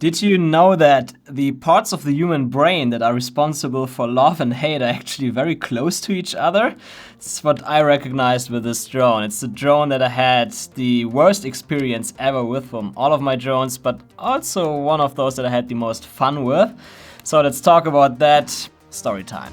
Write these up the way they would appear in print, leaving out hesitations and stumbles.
Did you know that the parts of the human brain that are responsible for love and hate are actually very close to each other? It's what I recognized with this drone. It's the drone that I had the worst experience ever with from all of my drones, but also one of those that I had the most fun with. So let's talk about that. Story time.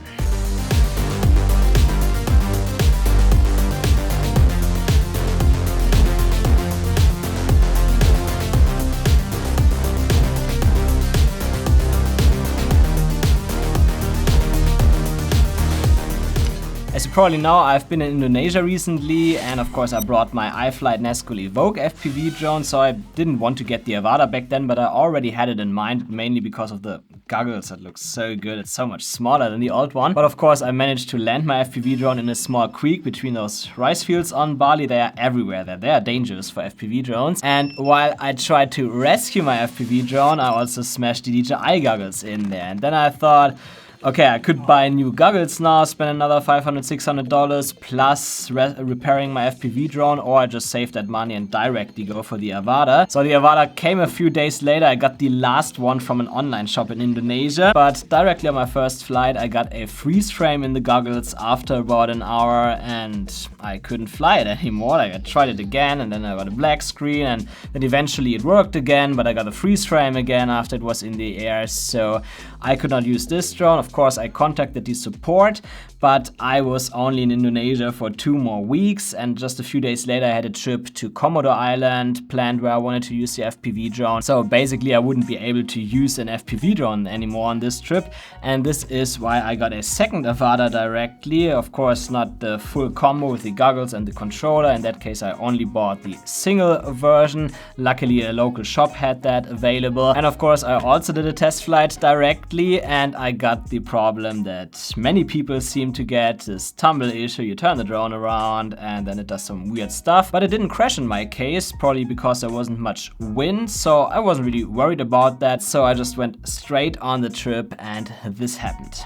As you probably know, I've been in Indonesia recently, and of course I brought my iFlight Nazgul Evoke FPV drone, so I didn't want to get the Avata back then, but I already had it in mind, mainly because of the goggles. It looks so good. It's so much smaller than the old one. But of course I managed to land my FPV drone in a small creek between those rice fields on Bali. They are everywhere. They are dangerous for FPV drones. And while I tried to rescue my FPV drone, I also smashed the DJI goggles in there. And then I thought, okay, I could buy new goggles now, spend another $500, $600 plus repairing my FPV drone, or I just save that money and directly go for the Avata. So the Avata came a few days later. I got the last one from an online shop in Indonesia, but directly on my first flight I got a freeze frame in the goggles after about an hour, and I couldn't fly it anymore. Like, I tried it again, and then I got a black screen, and then eventually it worked again, but I got a freeze frame again after it was in the air, so I could not use this drone. Of course, I contacted the support, but I was only in Indonesia for 2 more weeks, and just a few days later I had a trip to Komodo Island planned where I wanted to use the FPV drone. So basically I wouldn't be able to use an FPV drone anymore on this trip, and this is why I got a second Avata directly. Of course, not the full combo with the goggles and the controller. In that case I only bought the single version. Luckily a local shop had that available, and of course I also did a test flight directly, and I got the problem that many people seem to get, this tumble issue. You turn the drone around and then it does some weird stuff, but it didn't crash in my case, probably because there wasn't much wind, so I wasn't really worried about that. So I just went straight on the trip and this happened.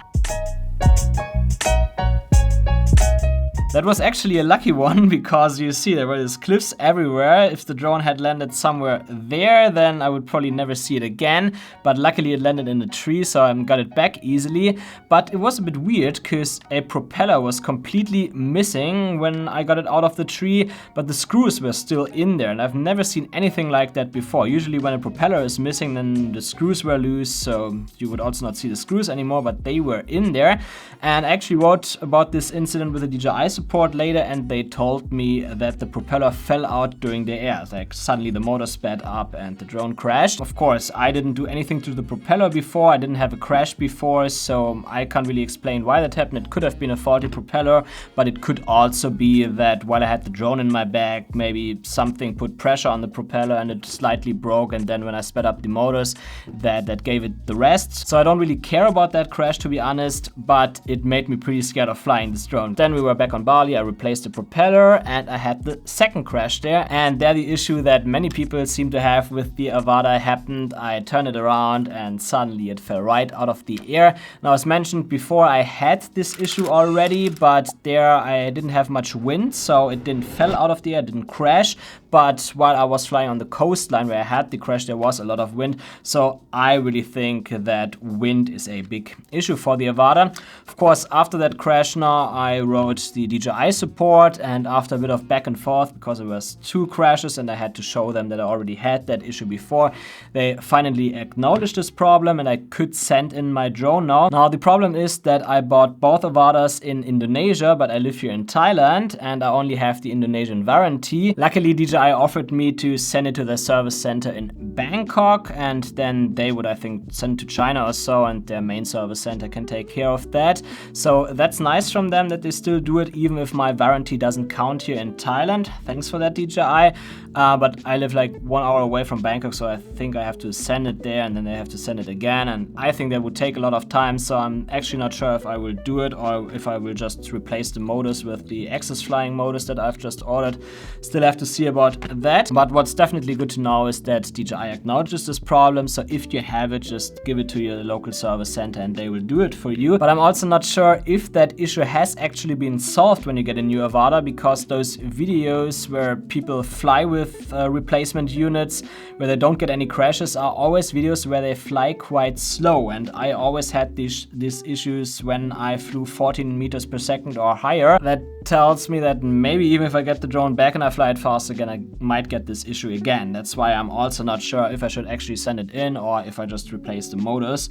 That was actually a lucky one, because you see there were these cliffs everywhere. If the drone had landed somewhere there, then I would probably never see it again. But luckily it landed in a tree, so I got it back easily. But it was a bit weird, because a propeller was completely missing when I got it out of the tree, but the screws were still in there. And I've never seen anything like that before. Usually when a propeller is missing, then the screws were loose, so you would also not see the screws anymore, but they were in there. And I actually wrote about this incident with the DJI support later, and they told me that the propeller fell out during the air. Like, suddenly the motor sped up and the drone crashed. Of course, I didn't do anything to the propeller before. I didn't have a crash before, so I can't really explain why that happened. It could have been a faulty propeller, but it could also be that while I had the drone in my bag, maybe something put pressure on the propeller and it slightly broke, and then when I sped up the motors, that gave it the rest. So I don't really care about that crash, to be honest, but it made me pretty scared of flying this drone. Then we were back on Bali. I replaced the propeller and I had the second crash there, and there the issue that many people seem to have with the Avata happened. I turned it around and suddenly it fell right out of the air. Now, as mentioned before, I had this issue already, but there I didn't have much wind, so it didn't fell out of the air, it didn't crash. But while I was flying on the coastline where I had the crash, there was a lot of wind. So I really think that wind is a big issue for the Avata. Of course, after that crash now, I wrote the DJI support, and after a bit of back and forth, because it was 2 crashes and I had to show them that I already had that issue before, they finally acknowledged this problem and I could send in my drone now. Now the problem is that I bought both Avatas in Indonesia, but I live here in Thailand and I only have the Indonesian warranty. Luckily DJI offered me to send it to their service center in Bangkok, and then they would, I think, send it to China or so, and their main service center can take care of that. So that's nice from them that they still do it, even if my warranty doesn't count here in Thailand. Thanks for that, DJI. But I live like 1 hour away from Bangkok, so I think I have to send it there and then they have to send it again, and I think that would take a lot of time, so I'm actually not sure if I will do it or if I will just replace the motors with the Access Flying motors that I've just ordered. Still have to see about about that. But what's definitely good to know is that DJI acknowledges this problem, so if you have it, just give it to your local service center and they will do it for you. But I'm also not sure if that issue has actually been solved when you get a new Avata, because those videos where people fly with replacement units where they don't get any crashes are always videos where they fly quite slow, and I always had these issues when I flew 14 meters per second or higher. That tells me that maybe even if I get the drone back and I fly it fast again, I might get this issue again. That's why I'm also not sure if I should actually send it in or if I just replace the motors.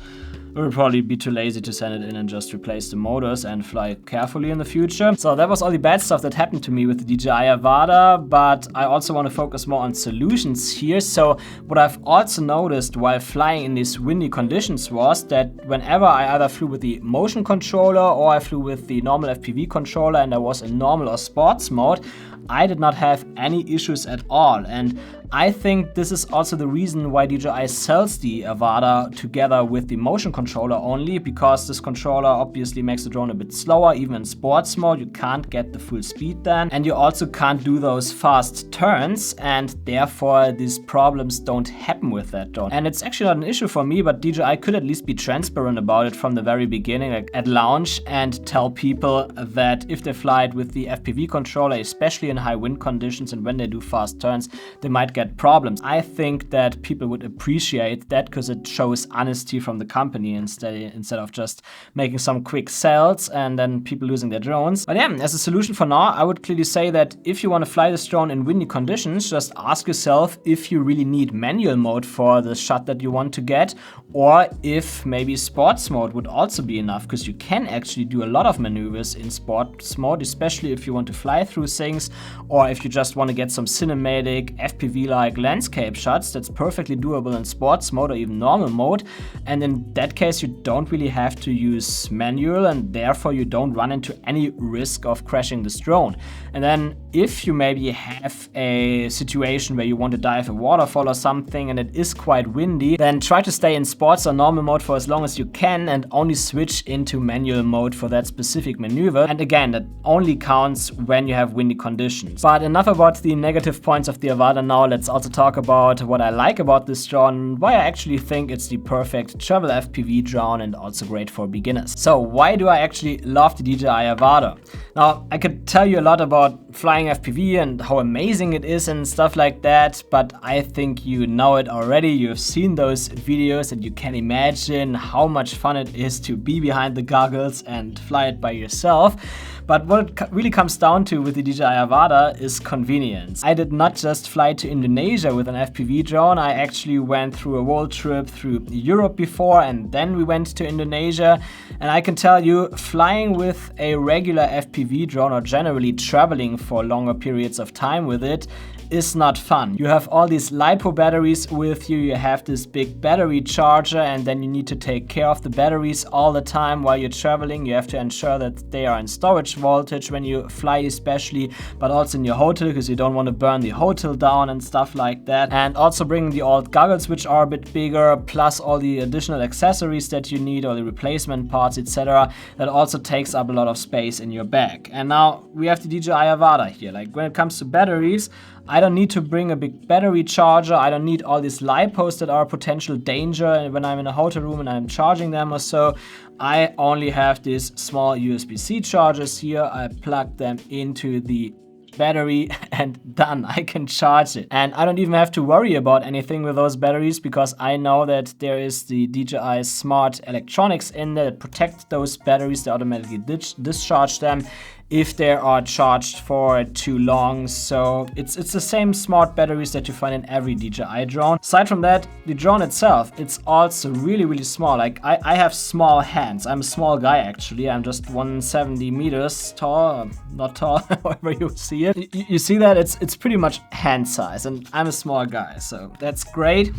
It would probably be too lazy to send it in and just replace the motors and fly carefully in the future. So that was all the bad stuff that happened to me with the DJI Avata, but I also want to focus more on solutions here. So what I've also noticed while flying in these windy conditions was that whenever I either flew with the motion controller or I flew with the normal FPV controller and I was in normal or sports mode, I did not have any issues at all. And I think this is also the reason why DJI sells the Avata together with the motion controller only, because this controller obviously makes the drone a bit slower. Even in sports mode, you can't get the full speed then, and you also can't do those fast turns, and therefore these problems don't happen with that drone. And it's actually not an issue for me, but DJI could at least be transparent about it from the very beginning, like at launch, and tell people that if they fly it with the FPV controller, especially in high wind conditions and when they do fast turns, they might get problems. I think that people would appreciate that because it shows honesty from the company instead of just making some quick sales and then people losing their drones. But yeah, as a solution for now, I would clearly say that if you want to fly this drone in windy conditions, just ask yourself if you really need manual mode for the shot that you want to get, or if maybe sports mode would also be enough, because you can actually do a lot of maneuvers in sports mode, especially if you want to fly through things, or if you just want to get some cinematic FPV-like landscape shots. That's perfectly doable in sports mode or even normal mode, and in that case you don't really have to use manual, and therefore you don't run into any risk of crashing this drone. And then if you maybe have a situation where you want to dive a waterfall or something and it is quite windy, then try to stay in sports or normal mode for as long as you can and only switch into manual mode for that specific maneuver. And again, that only counts when you have windy conditions. But enough about the negative points of the Avata now. Let's also talk about what I like about this drone, why I actually think it's the perfect travel FPV drone and also great for beginners. So why do I actually love the DJI Avata? Now, I could tell you a lot about flying FPV and how amazing it is and stuff like that, but I think you know it already. You've seen those videos and you can imagine how much fun it is to be behind the goggles and fly it by yourself. But what it really comes down to with the DJI Avata is convenience. I did not just fly to Indonesia with an FPV drone. I actually went through a world trip through Europe before, and then we went to Indonesia. And I can tell you, flying with a regular FPV drone or generally traveling for longer periods of time with it is not fun. You have all these LiPo batteries with you, you have this big battery charger, and then you need to take care of the batteries all the time while you're traveling. You have to ensure that they are in storage voltage when you fly especially, but also in your hotel, because you don't want to burn the hotel down and stuff like that. And also bringing the old goggles, which are a bit bigger, plus all the additional accessories that you need, or the replacement parts, etc. That also takes up a lot of space in your bag. And now we have the DJI Avata here. Like when it comes to batteries, I don't need to bring a big battery charger. I don't need all these LiPos that are a potential danger when I'm in a hotel room and I'm charging them or so. I only have these small USB-C chargers here. I plug them into the battery and done, I can charge it. And I don't even have to worry about anything with those batteries, because I know that there is the DJI smart electronics in there that protect those batteries. They automatically discharge them if they are charged for too long. So it's the same smart batteries that you find in every DJI drone. Aside from that, the drone itself, it's also really small. Like I have small hands. I'm a small guy actually. I'm just 170 meters tall, not tall, however you see it. You see that it's pretty much hand size, and I'm a small guy, so that's great.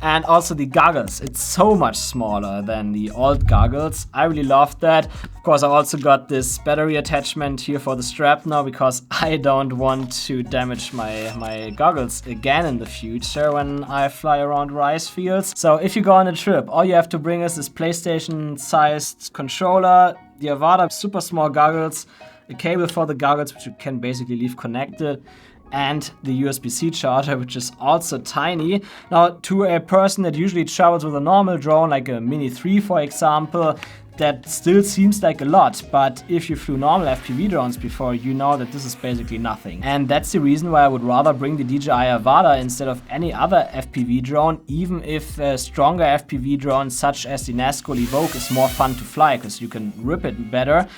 And also the goggles, it's so much smaller than the old goggles. I really love that. Of course, I also got this battery attachment here for the strap now, because I don't want to damage my goggles again in the future when I fly around rice fields. So if you go on a trip, all you have to bring is this PlayStation-sized controller, the Avata super small goggles, a cable for the goggles, which you can basically leave connected, and the USB-C charger, which is also tiny. Now, to a person that usually travels with a normal drone, like a Mini 3 for example, that still seems like a lot, but if you flew normal FPV drones before, you know that this is basically nothing. And that's the reason why I would rather bring the DJI Avata instead of any other FPV drone, even if a stronger FPV drone such as the Nazgul Evoke is more fun to fly, because you can rip it better.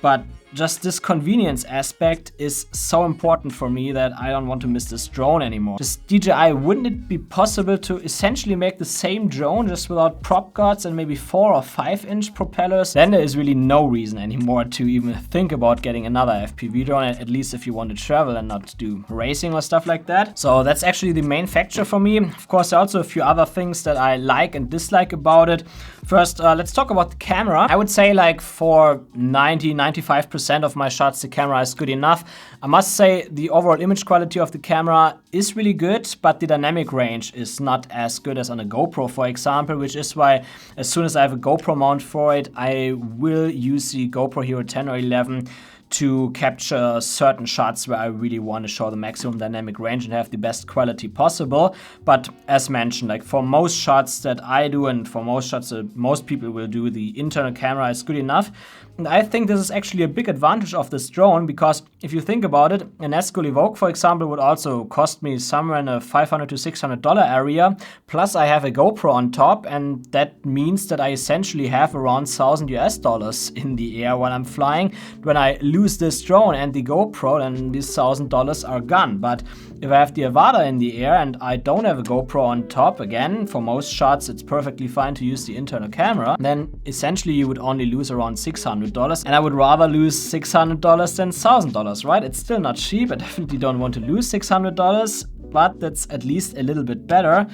But just this convenience aspect is so important for me that I don't want to miss this drone anymore. Just DJI, wouldn't it be possible to essentially make the same drone just without prop guards and maybe 4 or 5 inch propellers? Then there is really no reason anymore to even think about getting another FPV drone, at least if you want to travel and not do racing or stuff like that. So that's actually the main factor for me. Of course, there are also a few other things that I like and dislike about it. First, let's talk about the camera. I would say like for 90-95% of my shots, the camera is good enough. I must say the overall image quality of the camera is really good, but the dynamic range is not as good as on a GoPro, for example, which is why as soon as I have a GoPro mount for it, I will use the GoPro Hero 10 or 11 to capture certain shots where I really want to show the maximum dynamic range and have the best quality possible. But as mentioned, like for most shots that I do and for most shots that most people will do, the internal camera is good enough. And I think this is actually a big advantage of this drone, because if you think about it, a Nazgul Evoke, for example, would also cost me somewhere in a $500 to $600 area. Plus I have a GoPro on top, and that means that I essentially have around $1,000 in the air while I'm flying. When I lose this drone and the GoPro, then these $1,000 are gone. But if I have the Avata in the air and I don't have a GoPro on top, again, for most shots it's perfectly fine to use the internal camera, then essentially you would only lose around $600. And I would rather lose $600 than $1,000, right? It's still not cheap. I definitely don't want to lose $600, but that's at least a little bit better.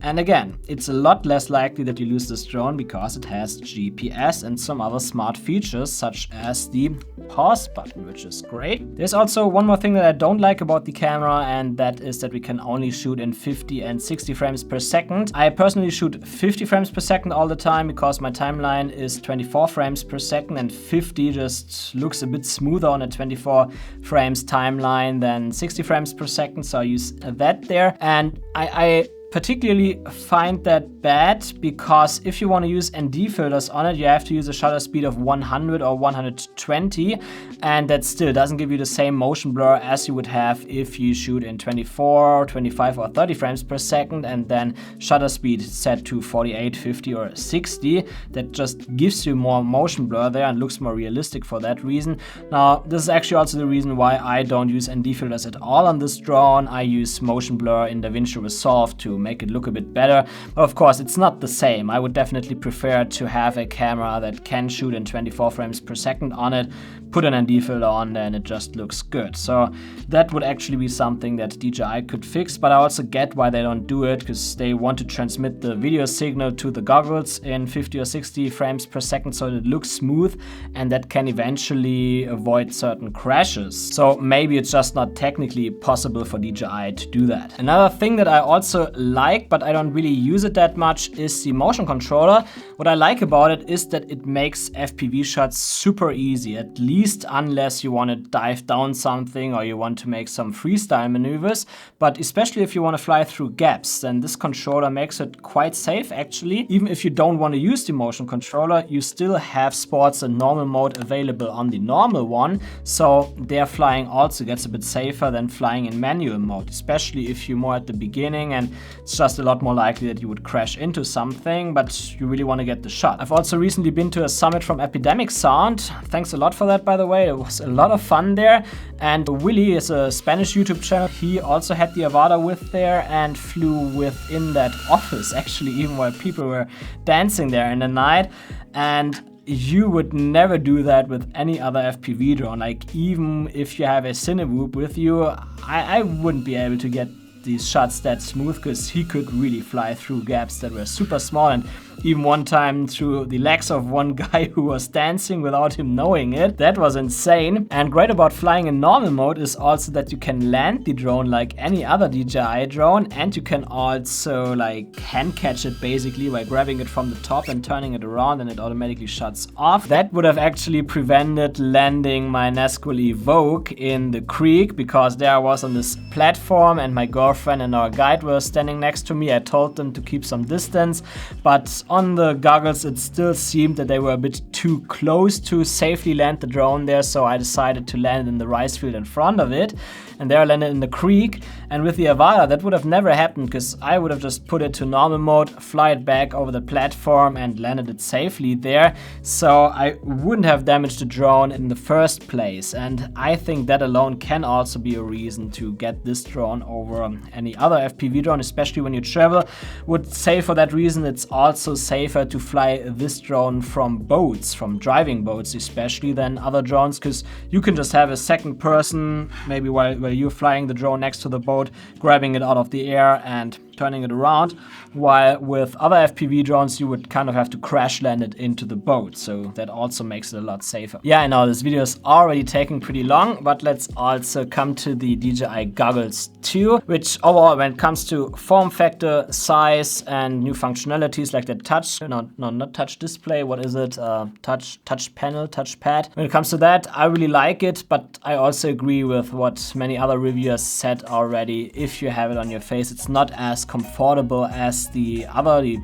And again, it's a lot less likely that you lose this drone because it has GPS and some other smart features, such as the pause button, which is great. There's also one more thing that I don't like about the camera, and that is that we can only shoot in 50 and 60 frames per second. I personally shoot 50 frames per second all the time because my timeline is 24 frames per second, and 50 just looks a bit smoother on a 24 frames timeline than 60 frames per second, so I use that there. And I particularly find that bad because if you want to use ND filters on it, you have to use a shutter speed of 100 or 120, and that still doesn't give you the same motion blur as you would have if you shoot in 24, 25 or 30 frames per second and then shutter speed set to 48, 50 or 60. That just gives you more motion blur there and looks more realistic for that reason. Now, this is actually also the reason why I don't use ND filters at all on this drone. I use motion blur in DaVinci Resolve to make it look a bit better. But of course, it's not the same. I would definitely prefer to have a camera that can shoot in 24 frames per second on it, put an ND filter on there, and it just looks good. So that would actually be something that DJI could fix, but I also get why they don't do it, because they want to transmit the video signal to the goggles in 50 or 60 frames per second so that it looks smooth, and that can eventually avoid certain crashes. So maybe it's just not technically possible for DJI to do that. Another thing that I also like, but I don't really use it that much, is the motion controller. What I like about it is that it makes FPV shots super easy, at least unless you want to dive down something or you want to make some freestyle maneuvers. But especially if you want to fly through gaps, then this controller makes it quite safe actually. Even if you don't want to use the motion controller, you still have sports and normal mode available on the normal one, so their flying also gets a bit safer than flying in manual mode, especially if you're more at the beginning and it's just a lot more likely that you would crash into something, but you really want to get the shot. I've also recently been to a summit from Epidemic Sound. Thanks a lot for that, by the way. It was a lot of fun there. And Willy is a Spanish YouTube channel. He also had the Avata with there and flew within that office, actually, even while people were dancing there in the night. And you would never do that with any other FPV drone. Like, even if you have a Cinewhoop with you, I wouldn't be able to get these shots that smooth, because he could really fly through gaps that were super small, and even one time through the legs of one guy who was dancing without him knowing it. That was insane. And great about flying in normal mode is also that you can land the drone like any other DJI drone, and you can also like hand catch it basically by grabbing it from the top and turning it around, and it automatically shuts off. That would have actually prevented landing my Nazgul Evoke in the creek, because there I was on this platform and my girlfriend and our guide were standing next to me. I told them to keep some distance, but on the goggles it still seemed that they were a bit too close to safely land the drone there, so I decided to land in the rice field in front of it, and there I landed in the creek. And with the Avata that would have never happened, because I would have just put it to normal mode, fly it back over the platform and landed it safely there, so I wouldn't have damaged the drone in the first place. And I think that alone can also be a reason to get this drone over any other FPV drone, especially when you travel. Would say for that reason it's also safer to fly this drone from boats, from driving boats especially, than other drones, because you can just have a second person, maybe while you're flying the drone next to the boat, grabbing it out of the air and turning it around, while with other FPV drones you would kind of have to crash land it into the boat, so that also makes it a lot safer. Yeah, I know this video is already taking pretty long, but let's also come to the DJI goggles too, which overall, when it comes to form factor, size, and new functionalities like the touch, not touch display, what is it, touch panel, touchpad. When it comes to that, I really like it, but I also agree with what many other reviewers said already. If you have it on your face, it's not as comfortable as the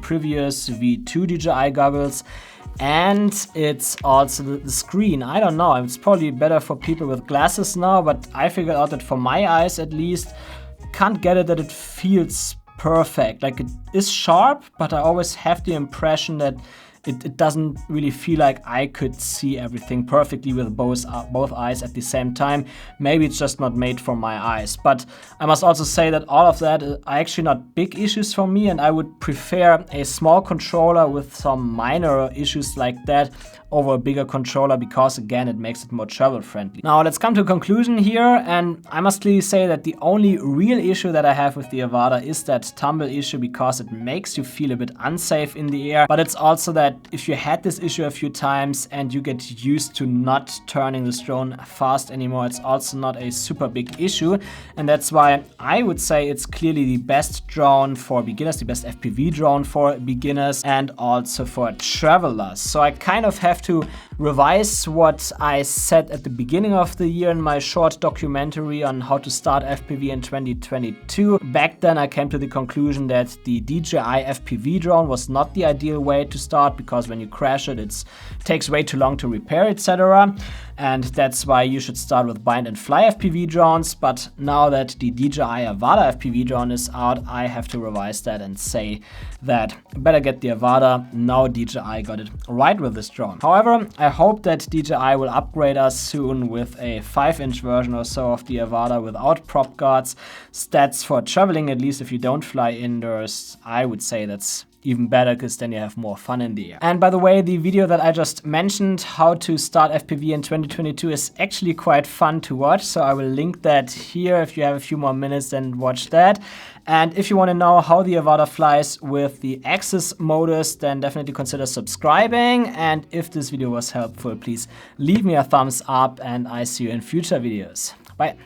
previous V2 DJI goggles, and it's also the screen. I don't know, it's probably better for people with glasses now, but I figured out that for my eyes at least, can't get it that it feels perfect. Like, it is sharp, but I always have the impression that it doesn't really feel like I could see everything perfectly with both eyes at the same time. Maybe it's just not made for my eyes. But I must also say that all of that are actually not big issues for me, and I would prefer a small controller with some minor issues like that over a bigger controller, because again, it makes it more travel friendly. Now let's come to a conclusion here, and I must clearly say that the only real issue that I have with the Avata is that tumble issue, because it makes you feel a bit unsafe in the air. But it's also that if you had this issue a few times and you get used to not turning this drone fast anymore, it's also not a super big issue. And that's why I would say it's clearly the best drone for beginners, the best FPV drone for beginners, and also for travelers. So I kind of have to revise what I said at the beginning of the year in my short documentary on how to start FPV in 2022. Back then I came to the conclusion that the DJI FPV drone was not the ideal way to start, because when you crash it, it takes way too long to repair, etc. And that's why you should start with bind and fly FPV drones. But now that the DJI Avata FPV drone is out, I have to revise that and say that better get the Avata. Now DJI got it right with this drone. However, I hope that DJI will upgrade us soon with a 5-inch version or so of the Avata without prop guards. Stats for traveling, at least if you don't fly indoors, I would say that's even better, because then you have more fun in the air. And by the way, the video that I just mentioned, how to start FPV in 2022, is actually quite fun to watch, so I will link that here. If you have a few more minutes, then watch that. And if you want to know how the Avata flies with the Axis modus, then definitely consider subscribing. And if this video was helpful, please leave me a thumbs up, and I see you in future videos. Bye.